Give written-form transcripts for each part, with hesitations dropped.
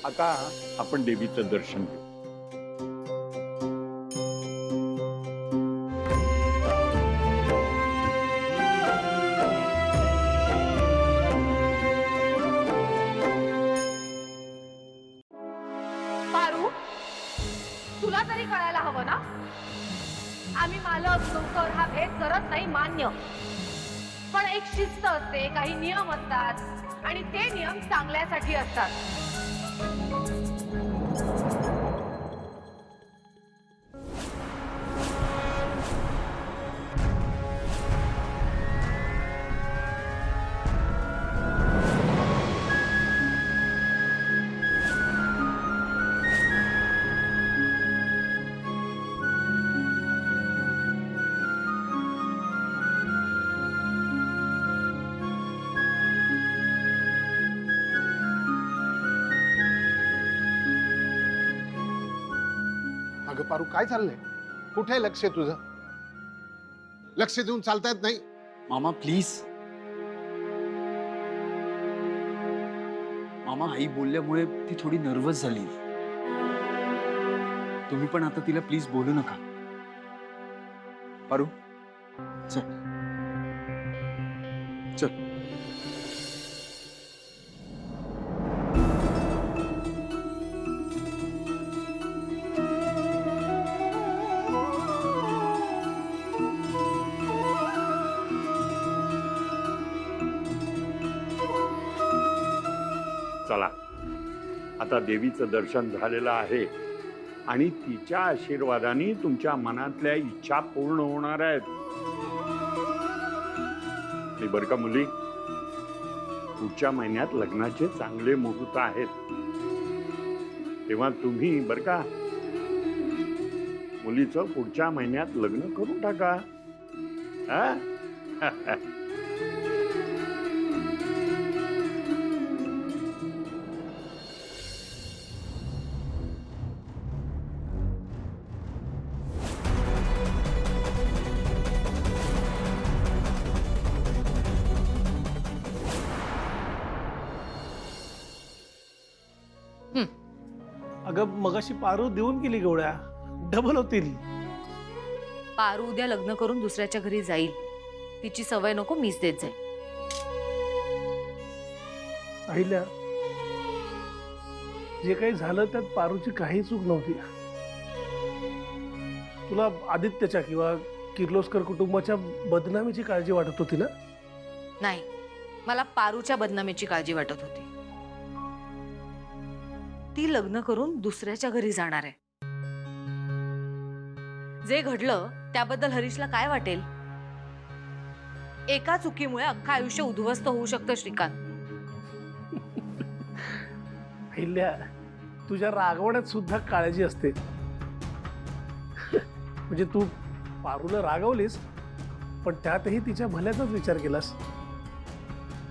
आता आपण देवीचं दर्शन घेऊ. पारू, तुला तरी कळायला हवं ना, आम्ही मालक नोकर हा भेद करत नाही, मान्य. पण एक शिस्त असते, काही नियम असतात आणि ते नियम चांगल्यासाठी असतात. अगं पारू, काय चाललंय? कुठे लक्ष आहे तुझं? लक्ष देऊन चालता येत नाही? मामा प्लीज. मामा, आई बोलल्यामुळे ती थोडी नर्वस झाली. तुम्ही पण आता तिला प्लीज बोलू नका. पारू, चल चल. चला, आता देवीचं दर्शन झालेलं आहे आणि तिच्या आशीर्वादाने तुमच्या मनातल्या इच्छा पूर्ण होणार आहेत. आणि बरं का मुली, पुढच्या महिन्यात लग्नाचे चांगले मुहूर्त आहेत, तेव्हा तुम्ही बरं का मुलीचं पुढच्या महिन्यात लग्न करून टाका. हा? अगं मगाशी पारू देऊन गेली गोळ्या, डबल होतील. पारू उद्या लग्न करून दुसऱ्याच्या घरी जाईल, तिची सवय नको मीच देत जाईल. अहिल्या, जे काही झालं त्यात पारूची काही चूक नव्हती. तुला आदित्यच्या किंवा किर्लोस्कर कुटुंबाच्या बदनामीची काळजी वाटत होती ना? नाही, मला पारूच्या बदनामीची काळजी वाटत होती. ती लग्न करून दुसऱ्याच्या घरी जाणार आहे. जे घडलं त्याबद्दल हरीशला काय वाटेल? एका चुकीमुळे अख्खं आयुष्य उद्ध्वस्त होऊ शकतं श्रीकांत. अहिल्या, तुझ्या रागवण्यात सुद्धा काळजी असते. म्हणजे तू पारूला रागवलीस, पण त्यातही तिच्या भल्याचाच विचार केलास.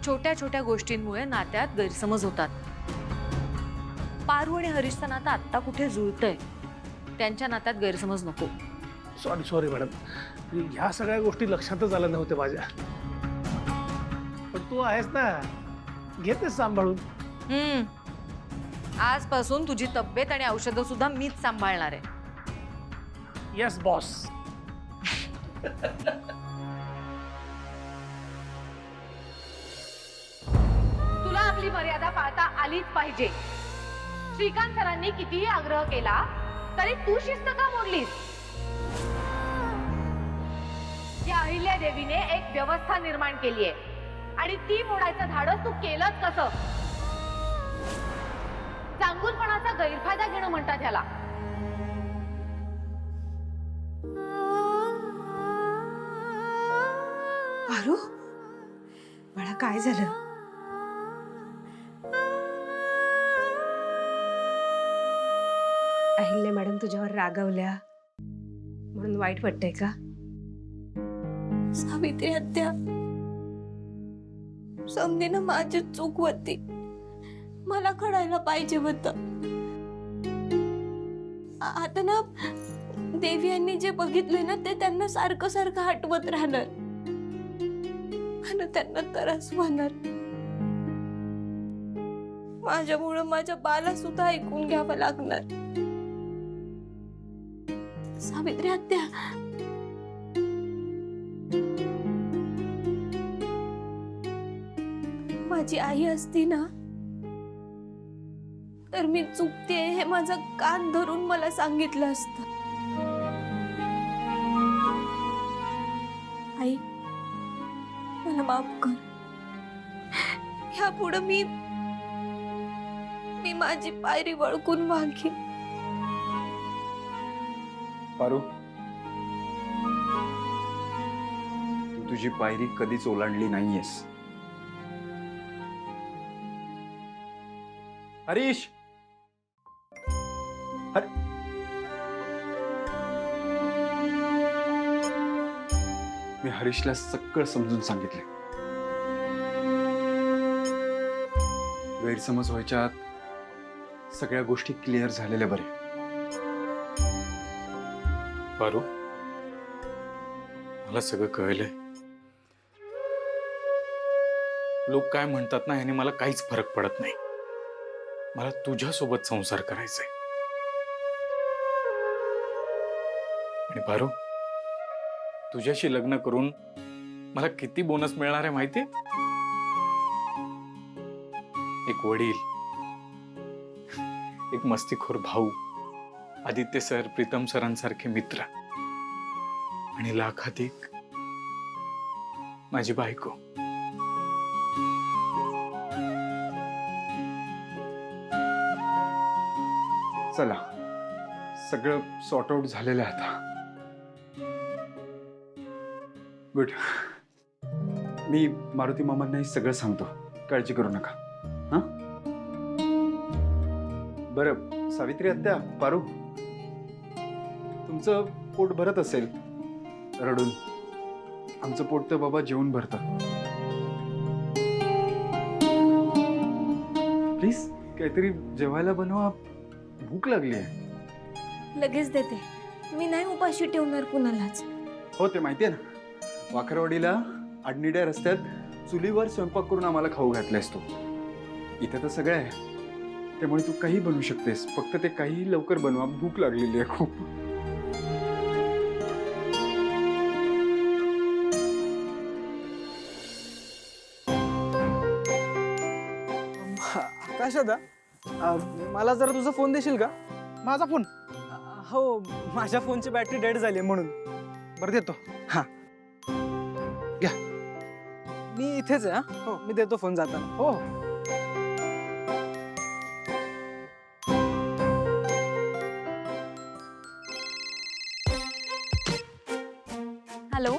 छोट्या छोट्या गोष्टींमुळे नात्यात गैरसमज होतात. पारू आणि हरीशचं नातं आत्ता कुठे जुळतंय, त्यांच्या नात्यात गैरसमज नको. सॉरी मॅडम, ह्या सगळ्या गोष्टी लक्षातच आल्या नव्हत्या माझ्या. पण तू आहेस ना, घेतेस सांभाळून. आजपासून तुझी तब्येत आणि औषधं सुद्धा मीच सांभाळणार आहे. Yes boss. तुला आपली मर्यादा पाळता आलीच पाहिजे. श्रीकांत सरांनी कितीही आग्रह केला तरी तू शिस्त का मोडलीस? या अहिल्या देवीने एक व्यवस्था निर्माण केली आहे आणि ती मोडायचं धाडस तू केलंच कसं? चांगुलपणाचा गैरफायदा घेणं म्हणतात ह्याला. पारू, बाळा काय झालं? अहिल्या मॅडम तुझ्यावर रागावल्या म्हणून वाईट वाटतंय का? सावित्री आत्या, समजेना माझी चूक होती, मला कळायला पाहिजे होतं. आता ना देवी यांनी जे बघितलंय ना ते त्यांना सारखं सारखं हटवत राहणार आणि त्यांना त्रास होणार. माझ्यामुळं माझ्या बाला सुद्धा ऐकून घ्यावं लागणार. सावित्री आत्या, माझी आई असती ना तर मी चुकते हे माझा कान धरून मला सांगितलं असतं. आई, मला माफ कर. ह्यापुढे मी माझी पायरी वळकून वागेन. पारू, तू तुझी पायरी कधीच ओलांडली नाहीयेस. हरीश, मी हरीशला सगळं समजून सांगितले. गैरसमज व्हायच्या आत सगळ्या गोष्टी क्लिअर झालेल्या बरे. पारू, मला सगळं कळलंय. लोक काय म्हणतात ना, याने मला काहीच फरक पडत नाही. मला तुझ्यासोबत संसार करायचाय. आणि पारू, तुझ्याशी लग्न करून मला किती बोनस मिळणार आहे माहितीये? एक वडील, एक मस्तीखोर भाऊ, आदित्य सर, प्रीतम सरांसारखे मित्र, आणि लाखात एक माझी बायको. चला, सगळं सॉर्ट आउट झालेलं आहे आता. गुड. मी मारुती मामांनाही सगळं सांगतो, काळजी करू नका. हा, बरं सावित्री आत्या, पारू, तुमचं पोट भरत असेल रडून. आमचं पोट तर बाबा जेवून भरतं. प्लीज काहीतरी जेवायला बनवा, भूक लागली आहे. लगेच देते. मी नाही उपाशी ठेवणार कुणालाच. हो, ते माहितीये ना, वाखरवाडीला आडनिड्या रस्त्यात चुलीवर स्वयंपाक करून आम्हाला खाऊ घातलायस तू. इथे तर सगळं आहे, त्यामुळे तू काही बनवू शकतेस. फक्त ते काही लवकर बनवा, भूक लागलेली आहे खूप. आकाश दादा, मला जरा तुझा फोन देशील का? माझा फोन? हो, माझ्या फोनची बॅटरी डेड झाली म्हणून. बरं देतो. हा, घ्या. मी इथेच आहे. हा, हो, मी देतो फोन जाताना. हो. Hello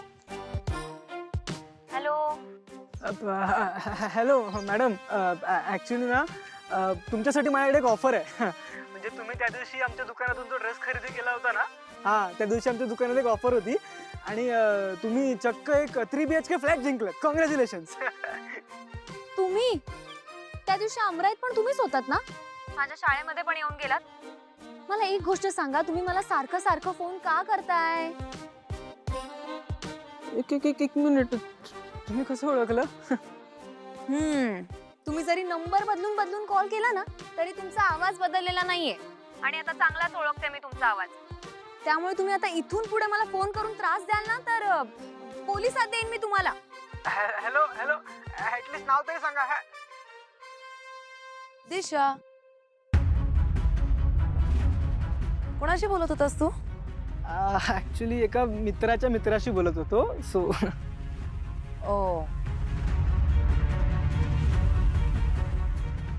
hello. Hello madam, actually ना तुमच्यासाठी माझ्याकडे एक ऑफर आहे. म्हणजे तुम्ही त्या दिवशी आमच्या दुकानातून जो ड्रेस खरेदी केला होता ना, हां, त्या दिवशी आमच्या दुकानात एक ऑफर होती आणि तुम्ही चक्क एक 3 BHK फ्लॅट जिंकलात. कॉंग्रॅच्युलेशन्स. तुम्ही त्या दिवशी अमराईत पण तुम्हीच होतात ना? माझ्या शाळेमध्ये पण येऊन गेलात. मला एक गोष्ट सांगा, तुम्ही मला सारखं सारखं फोन का करताय? एक मिनिट, तुम्ही कसं ओळखलं? तुम्ही जरी नंबर बदलून बदलून कॉल केला ना, तरी तुमचा आवाज बदललेला नाहीये. आणि आता चांगलाच ओळखते मी तुमचा आवाज. त्यामुळे तुम्ही आता इथून पुढे मला फोन करून त्रास द्याल ना, तर पोलिसात देईन मी तुम्हाला. हॅलो हॅलो, ऍटलीस्ट नाव तरी सांगा. दिशा, कोणाशी बोलत होतास तू? ऍक्च्युली एका मित्राच्या मित्राशी बोलत होतो. सो ओ,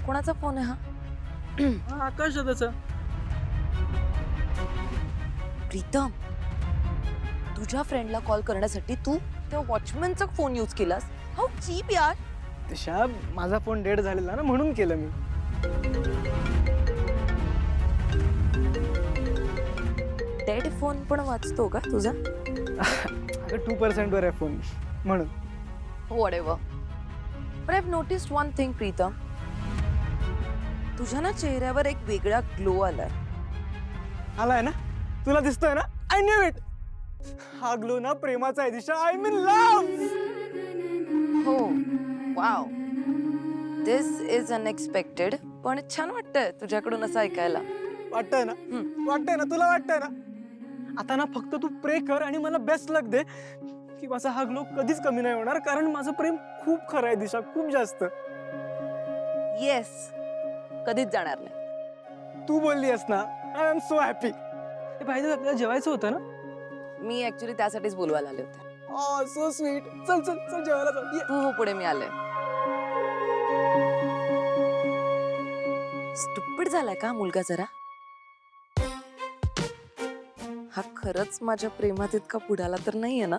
कोणाचा फोन आहे हा? आकाश दादाचा. प्रीतम, तुझ्या फ्रेंडला कॉल करण्यासाठी तू त्या वॉचमॅनचा फोन यूज केलास? हाऊ चीप यार. दिशा, माझा फोन डेड झालेला ना, म्हणून केलं मी. डेड फोन पण वाचतो का तुझा? अगं 2% वर आहे फोन, म्हणून. Whatever. But I've noticed one thing, Pritam. तुझ्या ना चेहऱ्यावर एक वेगळा ग्लो आलाय. आलाय ना? तुला दिसतोय ना? I knew it. हा ग्लो ना प्रेमाचा आहे दिशा. I mean love. हो, वाव. This is unexpected, पण छान वाटतंय तुझ्याकडून असं ऐकायला. वाटतंय ना? वाटतंय ना? तुला वाटतंय ना? आता ना फक्त तू प्रे कर आणि मला बेस्ट लक दे की माझा हा ग्लो कधीच कमी नाही होणार, कारण माझं प्रेम खूप खरं आहे दिशा, खूप जास्त. येस, कधीच जाणार नाही. तू बोलली आहेस ना, आय एम सो हॅपी. पाहिजे आपल्याला जेवायचं होतं ना? मी ऍक्च्युली त्यासाठीच बोलवायला आले होते. So sweet. चल चल चल जेवायला चल. ये. तू हो पुढे, मी आले. स्टुपिड झालाय का मुलगा जरा? हा खरंच माझ्या प्रेमात इतका पुढाला तर नाहीये ना?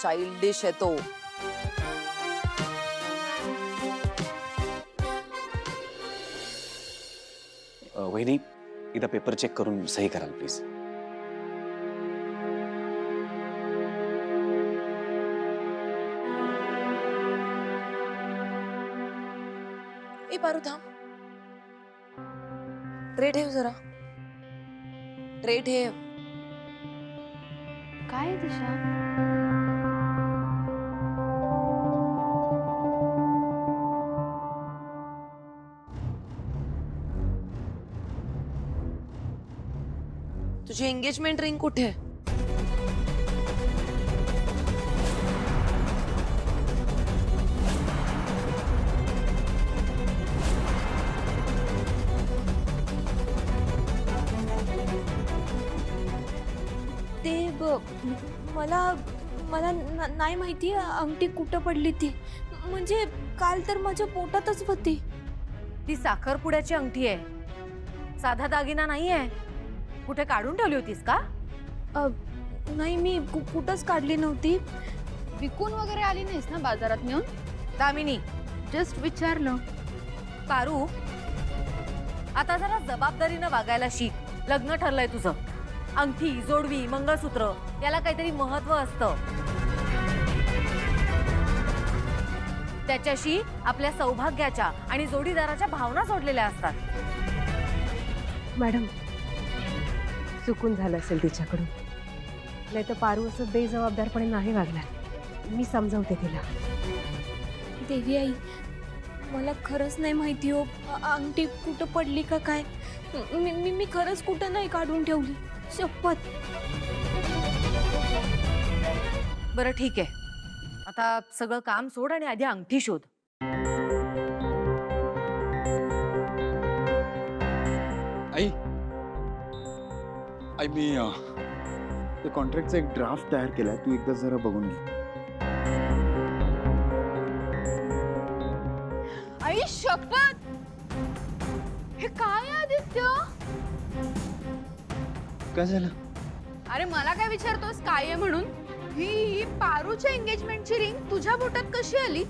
चाइल्डिश आहे तो. वहिनी, इथं पेपर चेक करून सही कराल प्लीज. ए पारू थांब. ट्रे ठेव जरा. ट्रे ठेव. काय दिशा? तुझी एंगेजमेंट रिंग कुठे आहे? मला मला नाही माहिती अंगठी कुठं पडली ती. म्हणजे काल तर माझ्या पोटातच होती. ती साखरपुड्याची अंगठी आहे, साधा दागिना नाहीये. कुठे काढून ठेवली होतीस का? नाही, मी कुठंच काढली नव्हती. विकून वगैरे आली नाहीस ना बाजारात नेऊन? दामिनी, जस्ट विचारलं. पारू, आता जरा जबाबदारीनं वागायला शिक. लग्न ठरलंय तुझं. अंगठी, जोडवी, मंगळसूत्र याला काहीतरी महत्व असतं. त्याच्याशी आपल्या सौभाग्याच्या आणि जोडीदाराच्या भावना जोडलेल्या असतात. मॅडम, चुकून झालं असेल तिच्याकडून. नाही तर पारू असं बेजबाबदारपणे नाही वागला. मी समजावते तिला. देवी आई, मला खरंच नाही माहिती हो अंगठी कुठं पडली का काय. मी खरंच कुठं नाही काढून ठेवली, शपथ. बरं ठीक आहे, आता सगळं काम सोड आणि आधी अंगठी शोध. आई आई मी ते कॉन्ट्रॅक्टचा एक ड्राफ्ट तयार केलाय, तू एकदा जरा बघून घे. आई शपथ, हे काय आदित्य? काय झालं? अरे मला काय विचारतोस काय आहे म्हणून? ही पारूच्या एंगेजमेंटची रिंग तुझ्या बोटात कशी आली?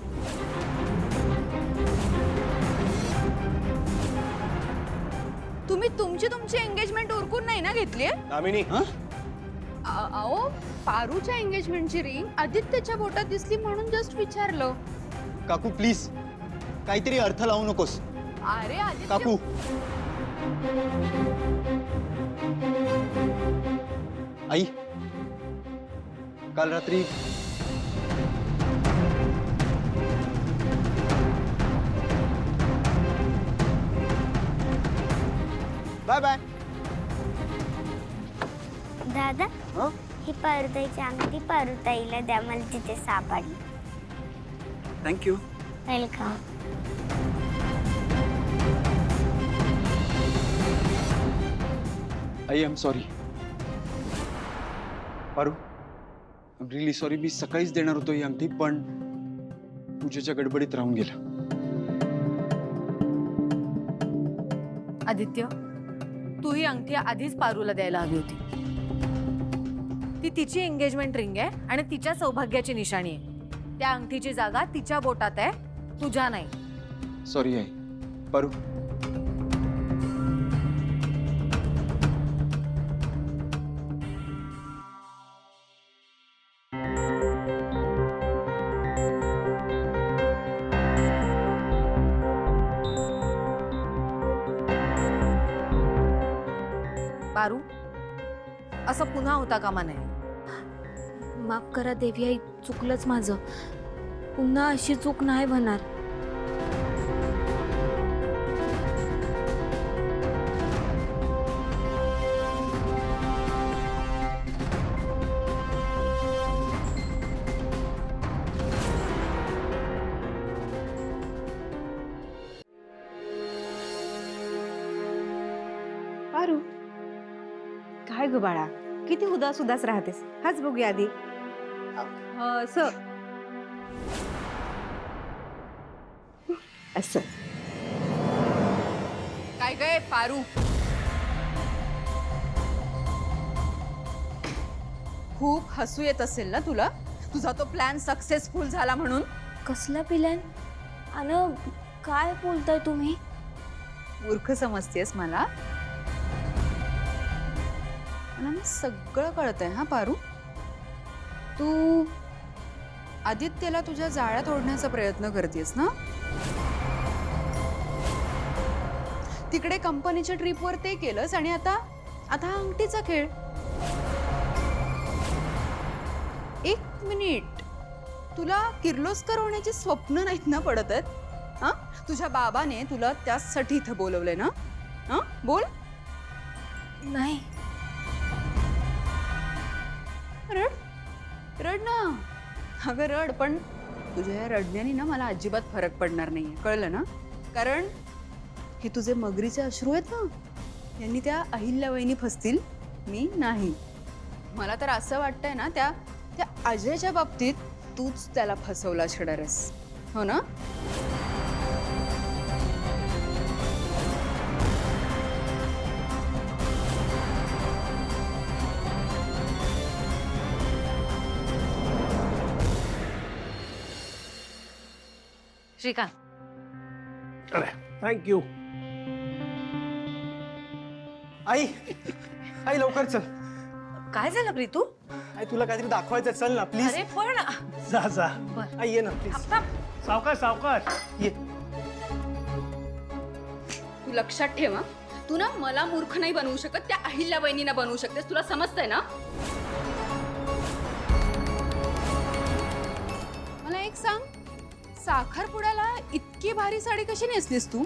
तुम्ही तुमची एंगेजमेंट उरकून नाही ना घेतली? दामिनी, अहो, पारूच्या एंगेजमेंटची रिंग आदित्यच्या बोटात दिसली म्हणून जस्ट विचारलं. काकू प्लीज, काहीतरी अर्थ लावू नकोस. अरे आदित्य, काकू, आई काल रात्री बाय बाय. दादा, ही पारुताईची अंगठी पारुताईला द्या, मला तिथे सापडली. Thank you. Welcome. I am sorry. Paru, I am really sorry. मी सकाळीच देणार होतो ही अंगठी, पण पूजेच्या गडबडीत राहून गेला. आदित्य, तू ही अंगठी आधीच पारूला द्यायला हवी होती. ती तिची एंगेजमेंट रिंग आहे आणि तिच्या सौभाग्याची निशाणी आहे. त्या अंगठीची जागा तिच्या बोटात आहे, तुझ्या नाही. Sorry I. पारू, पारू, असं पुन्हा होता कामा नये. माफ करा देवी आई, चुकलंच माझं. पुन्हा अशी चूक नाही होणार. पारू काय ग बाळा, किती उदास उदास राहतेस? हाच बघूया आधी. असं असं काय काय पारू, खूप हसू येत असेल ना तुला, तुझा तो प्लॅन सक्सेसफुल झाला म्हणून? कसला प्लॅन? अन काय बोलताय तुम्ही? मूर्ख समजतेस मला? मला ना सगळं कळतंय हा पारू. तू आदित्यला तुझ्या जाळ्यात ओढण्याचा प्रयत्न करतेस ना? तिकडे कंपनीच्या ट्रिपवर ते केलंस आणि आता आता अंगठीचा खेळ. एक मिनिट, तुला किर्लोस्कर होण्याची स्वप्न नाहीत ना पडत आहेत? हा, तुझ्या बाबाने तुला त्यासाठी इथं बोलवलंय ना? हा, बोल. नाही. रड रड ना. अगं रड, पण तुझ्या या रडण्याने ना मला अजिबात फरक पडणार नाहीये, कळलं ना? कारण हे तुझे मगरीचे अश्रू आहेत ना, यांनी त्या अहिल्यावहिनी फसतील, मी नाही. मला तर असं वाटतंय ना, त्या अजयच्या बाबतीत तूच त्याला फसवला छेडारस, हो ना? श्रीकांत, अरे थँक्यू. आई आई लवकर चल. काय झालं प्रीतू? आई तुला काहीतरी दाखवायचं, चल ना प्लीज. अरे पण जा जा. आई ये ना प्लीज. सावकाश सावकाश. ये. तू लक्षात ठेव हा. तू ना मला मूर्ख नाही बनवू शकत, त्या अहिल्या बहिणीना बनवू शकतेस. तुला समजतंय ना? मला एक सांग, साखरपुड्याला इतकी भारी साडी कशी नेसलीस तू?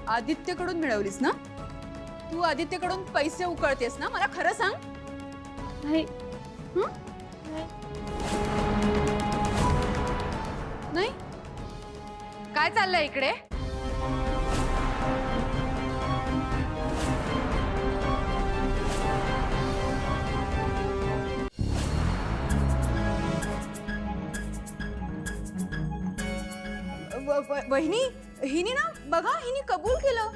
आदित्यकडून मिळवलीस ना? तू आदित्यकडून पैसे उकळतेस ना? मला खरं सांग. नाही. नाही? काय चाललंय इकडे? वहिनी, हिने ना बघा, हिने कबूल केलं.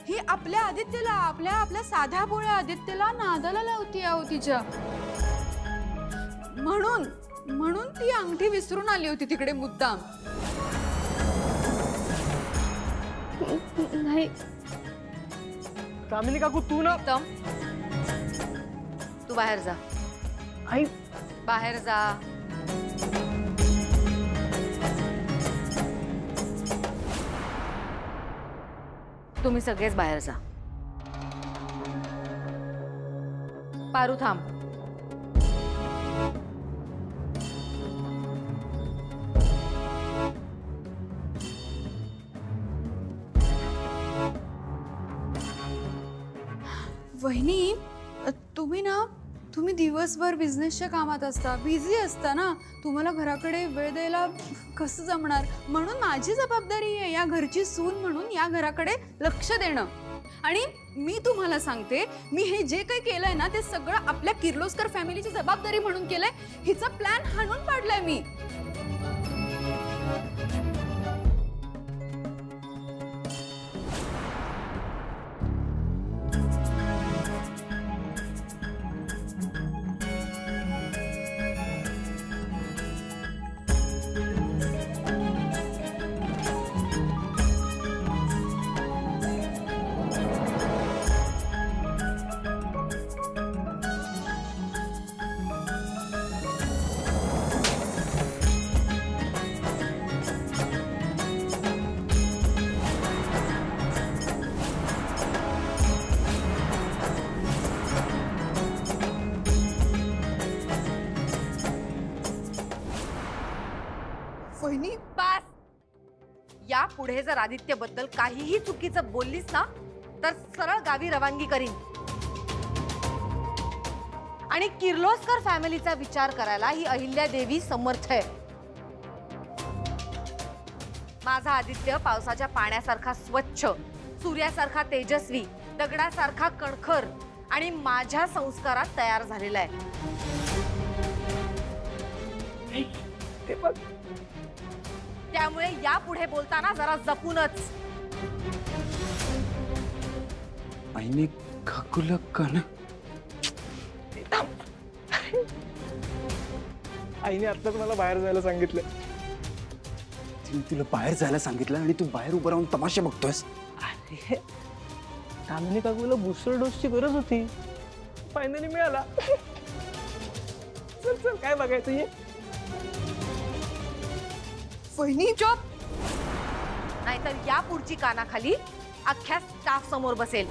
ही आपल्या आदित्यला, आपल्या साध्या भोळ्या आदित्यला नादाला लावती आहो तिच्या. म्हणून ती अंगठी विसरून आली होती तिकडे मुद्दाम. नाही. कामिनी काकू तू ना. तू बाहेर जा. आई बाहेर जा. तुम्ही सगळेच बाहेर जा. पारू थांब. वहिनी, तुम्ही दिवसभर बिझनेसच्या कामात असता, बिझी असता ना, तुम्हाला घराकडे वेळ द्यायला कसं जमणार? म्हणून माझी जबाबदारी आहे या घरची सून म्हणून या घराकडे लक्ष देणं. आणि मी तुम्हाला सांगते, मी हे जे काही केलंय ना, ते सगळं आपल्या किर्लोस्कर फॅमिलीची जबाबदारी म्हणून केलंय. हिचा प्लॅन हाणून पाडलाय मी. वहिनी बस. या पुढे जर आदित्य बद्दल काहीही चुकीचं बोललीस ना, तर सरळ गावी रवानगी करीन. आणि किर्लोस्कर फॅमिलीचा विचार करायला ही अहिल्या देवी समर्थ आहे. माझा आदित्य पावसाच्या पाण्यासारखा स्वच्छ, सूर्यासारखा तेजस्वी, दगडासारखा कणखर आणि माझ्या संस्कारात तयार झालेला आहे. ते बघ. त्यामुळे यापुढे बोलताना जरा जपूनच. आईने काकूला कण आईने आत्ताच मला बाहेर जायला सांगितलं. तिने तुला बाहेर जायला सांगितलं आणि तू बाहेर उभं राहून तमाशे बघतोयस. अरे कामिनी काकूला बूस्टर डोसची गरज होती, फायनली मिळाला. चल चल काय बघायचं ये. वहिनी चुप, नाहीतर या पुढची कानाखाली अख्ख्या स्टाफ समोर बसेल.